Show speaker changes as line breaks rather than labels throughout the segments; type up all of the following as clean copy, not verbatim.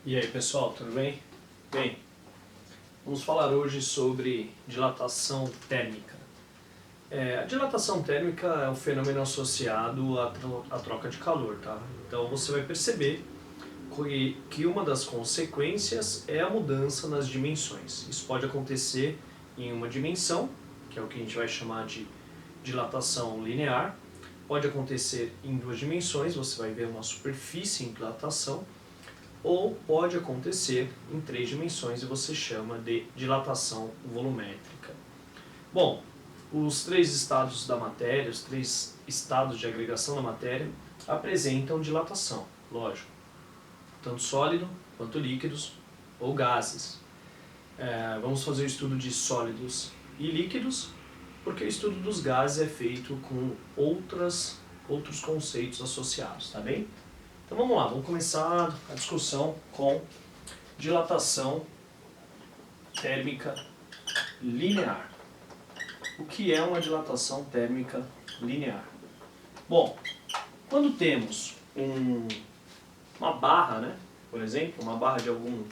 E aí pessoal, tudo bem? Bem, vamos falar hoje sobre dilatação térmica. A dilatação térmica é um fenômeno associado à troca de calor, tá? Então você vai perceber que uma das consequências é a mudança nas dimensões. Isso pode acontecer em uma dimensão, que é o que a gente vai chamar de dilatação linear. Pode acontecer em duas dimensões, você vai ver uma superfície em dilatação, ou pode acontecer em três dimensões e você chama de dilatação volumétrica. Bom, os três estados da matéria, os três estados de agregação da matéria apresentam dilatação, lógico, tanto sólido quanto líquidos ou gases. Vamos fazer o estudo de sólidos e líquidos, porque o estudo dos gases é feito com outros conceitos associados, tá bem? Então vamos lá, vamos começar a discussão com dilatação térmica linear. O que é uma dilatação térmica linear? Bom, quando temos uma barra, né, por exemplo, uma barra de algum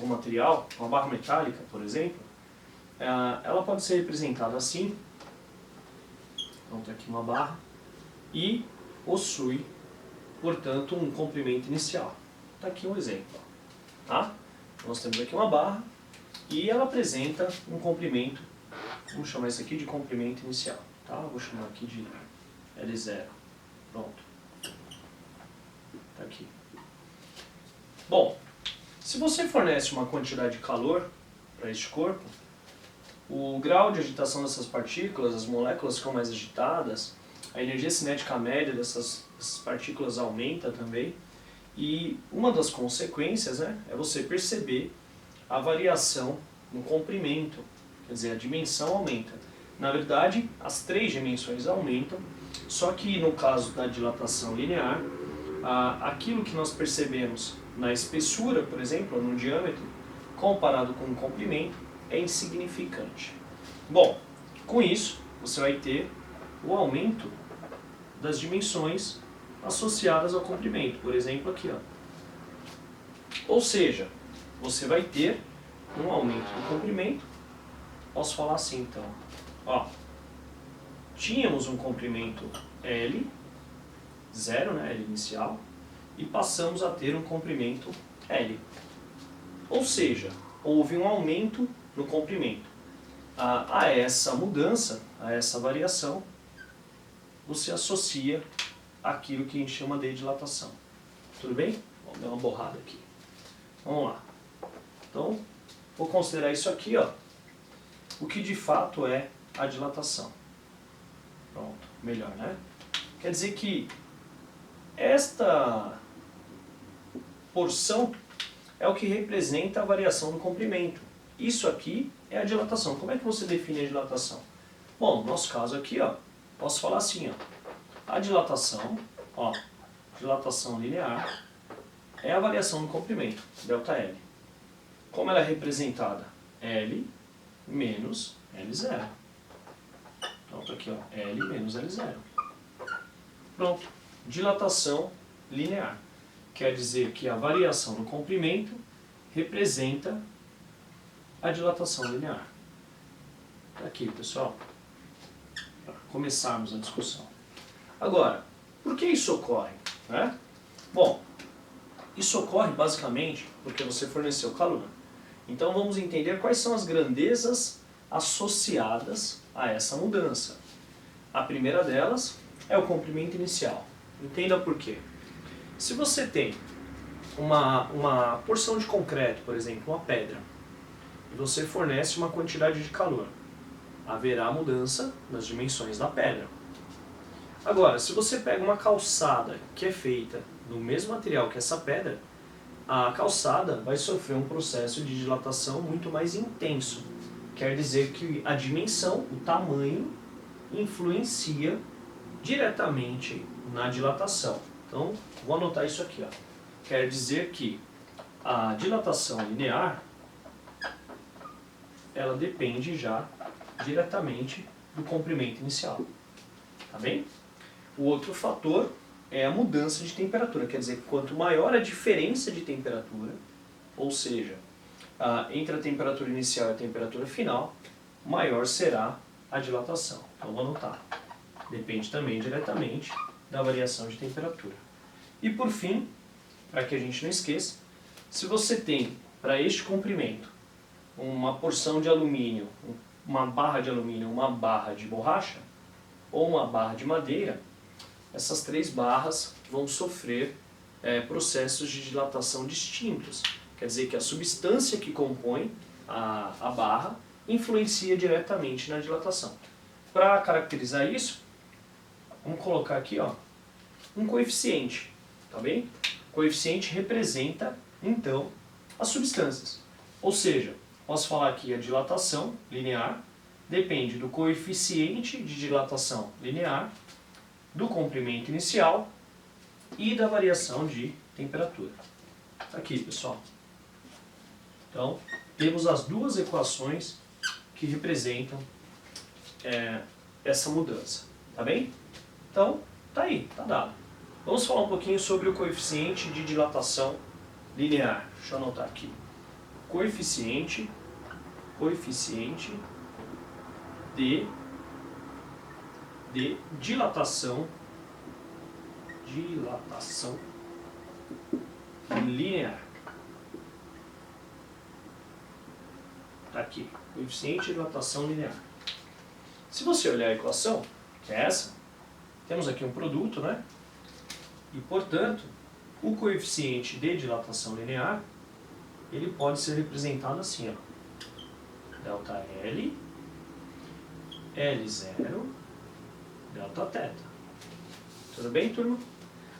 material, uma barra metálica, por exemplo, ela pode ser representada assim. Então tem aqui uma barra e possui, portanto, um comprimento inicial. Está aqui um exemplo. Tá? Nós temos aqui uma barra e ela apresenta um comprimento, vamos chamar isso aqui de comprimento inicial. Tá? Vou chamar aqui de L0. Pronto. Está aqui. Bom, se você fornece uma quantidade de calor para este corpo, o grau de agitação dessas partículas, as moléculas ficam mais agitadas, a energia cinética média dessas partículas aumenta também, e uma das consequências, né, é você perceber a variação no comprimento, quer dizer, a dimensão aumenta. Na verdade, as três dimensões aumentam, só que no caso da dilatação linear, aquilo que nós percebemos na espessura, por exemplo, no diâmetro, comparado com o comprimento, é insignificante. Bom, com isso, você vai ter o aumento das dimensões associadas ao comprimento, por exemplo aqui, ó. Ou seja, você vai ter um aumento do comprimento. Posso falar assim então, ó, tínhamos um comprimento L, 0, né, L inicial, e passamos a ter um comprimento L. Ou seja, houve um aumento no comprimento. A essa mudança, a essa variação, você associa aquilo que a gente chama de dilatação. Tudo bem? Vamos dar uma borrada aqui. Vamos lá. Então, vou considerar isso aqui, ó, o que de fato é a dilatação. Pronto, melhor, né? Quer dizer que esta porção é o que representa a variação do comprimento. Isso aqui é a dilatação. Como é que você define a dilatação? Bom, no nosso caso aqui, ó, posso falar assim, ó, a dilatação, ó, dilatação linear, é a variação do comprimento, ΔL. Como ela é representada? L menos L0. Pronto, aqui, ó, L menos L0. Pronto, dilatação linear. Quer dizer que a variação no comprimento representa a dilatação linear. Tá aqui, pessoal, para começarmos a discussão. Agora, por que isso ocorre, né? Bom, isso ocorre basicamente porque você forneceu calor. Então vamos entender quais são as grandezas associadas a essa mudança. A primeira delas é o comprimento inicial. Entenda por quê. Se você tem uma porção de concreto, por exemplo, uma pedra, e você fornece uma quantidade de calor, haverá mudança nas dimensões da pedra. Agora, se você pega uma calçada que é feita do mesmo material que essa pedra, a calçada vai sofrer um processo de dilatação muito mais intenso. Quer dizer que a dimensão, o tamanho, influencia diretamente na dilatação. Então, vou anotar isso aqui, ó. Quer dizer que a dilatação linear, ela depende já diretamente do comprimento inicial. Tá bem? O outro fator é a mudança de temperatura. Quer dizer, quanto maior a diferença de temperatura, ou seja, entre a temperatura inicial e a temperatura final, maior será a dilatação. Então vou anotar. Depende também diretamente da variação de temperatura. E por fim, para que a gente não esqueça, se você tem para este comprimento uma porção de alumínio, uma barra de alumínio, uma barra de borracha ou uma barra de madeira, essas 3 barras vão sofrer processos de dilatação distintos. Quer dizer que a substância que compõe a barra influencia diretamente na dilatação. Para caracterizar isso, vamos colocar aqui um coeficiente, tá bem? O coeficiente representa, então, as substâncias. Ou seja, posso falar que a dilatação linear depende do coeficiente de dilatação linear, do comprimento inicial e da variação de temperatura. Tá aqui, pessoal. Então, temos as 2 equações que representam essa mudança. Tá bem? Então, tá aí, tá dado. Vamos falar um pouquinho sobre o coeficiente de dilatação linear. Deixa eu anotar aqui. Coeficiente de dilatação linear. Tá aqui, coeficiente de dilatação linear. Se você olhar a equação, que é essa, temos aqui um produto, né? E, portanto, o coeficiente de dilatação linear, ele pode ser representado assim, delta L, L0, delta θ. Tudo bem, turma?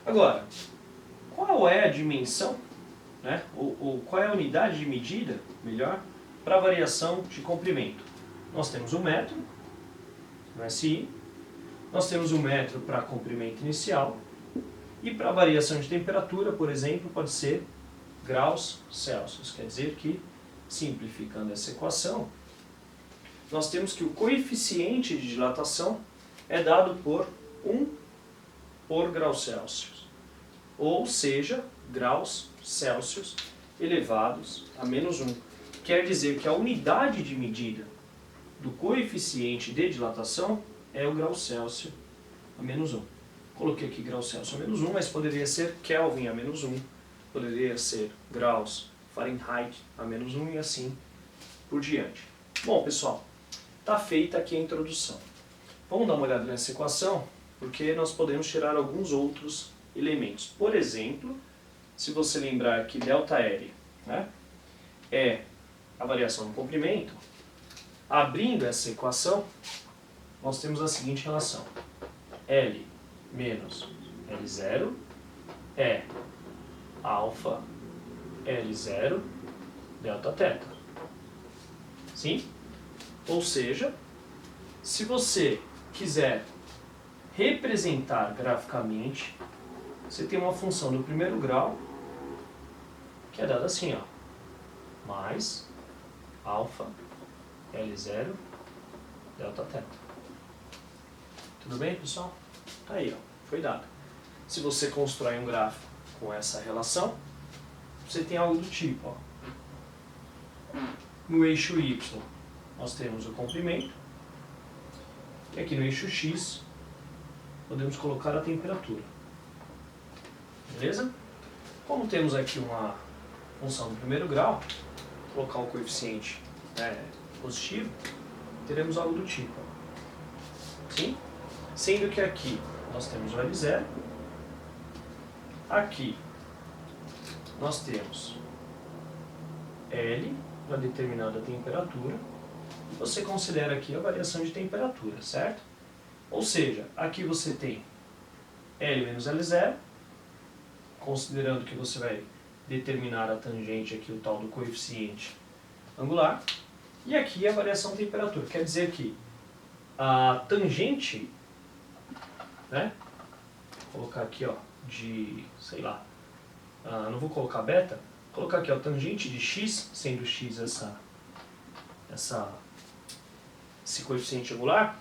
Agora, qual é a dimensão, né? ou qual é a unidade de medida, melhor, para a variação de comprimento? Nós temos o metro, no SI, nós temos o metro para comprimento inicial, e para a variação de temperatura, por exemplo, pode ser graus Celsius. Quer dizer que, simplificando essa equação, nós temos que o coeficiente de dilatação é dado por 1 por grau Celsius. Ou seja, graus Celsius elevados a menos 1. Quer dizer que a unidade de medida do coeficiente de dilatação é o grau Celsius a menos 1. Coloquei aqui grau Celsius a menos 1, mas poderia ser Kelvin a menos 1, poderia ser graus Fahrenheit a menos 1 e assim por diante. Bom, pessoal, está feita aqui a introdução. Vamos dar uma olhada nessa equação, porque nós podemos tirar alguns outros elementos. Por exemplo, se você lembrar que ΔL, né, é a variação do comprimento, abrindo essa equação, nós temos a seguinte relação. L menos L0 é alfa L0 delta θ. Sim? Ou seja, se você quiser representar graficamente, você tem uma função do primeiro grau que é dada assim, mais alfa L0 delta θ. Tudo bem, pessoal? Tá aí, foi dado. Se você constrói um gráfico com essa relação, você tem algo do tipo, no eixo Y nós temos o comprimento, e aqui no eixo X podemos colocar a temperatura. Beleza? Como temos aqui uma função do primeiro grau, colocar o coeficiente positivo, teremos algo do tipo. Sim? Sendo que aqui nós temos o L0, aqui nós temos L para determinada temperatura, e você considera aqui a variação de temperatura, certo? Ou seja, aqui você tem L menos L0, considerando que você vai determinar a tangente aqui, o tal do coeficiente angular, e aqui a variação de temperatura. Quer dizer que a tangente, né, vou colocar aqui, de, sei lá, não vou colocar beta, vou colocar aqui, tangente de x, sendo x esse coeficiente angular,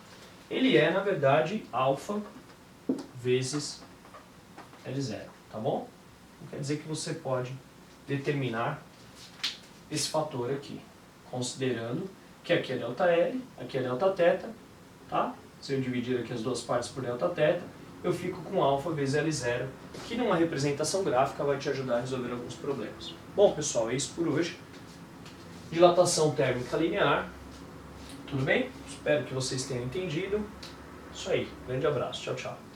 ele é, na verdade, alfa vezes L0, tá bom? Quer dizer que você pode determinar esse fator aqui, considerando que aqui é ΔL, aqui é Δθ, tá? Se eu dividir aqui as duas partes por Δθ, eu fico com alfa vezes L0, que numa representação gráfica vai te ajudar a resolver alguns problemas. Bom, pessoal, é isso por hoje. Dilatação térmica linear. Tudo bem? Espero que vocês tenham entendido. Isso aí. Grande abraço. Tchau, tchau.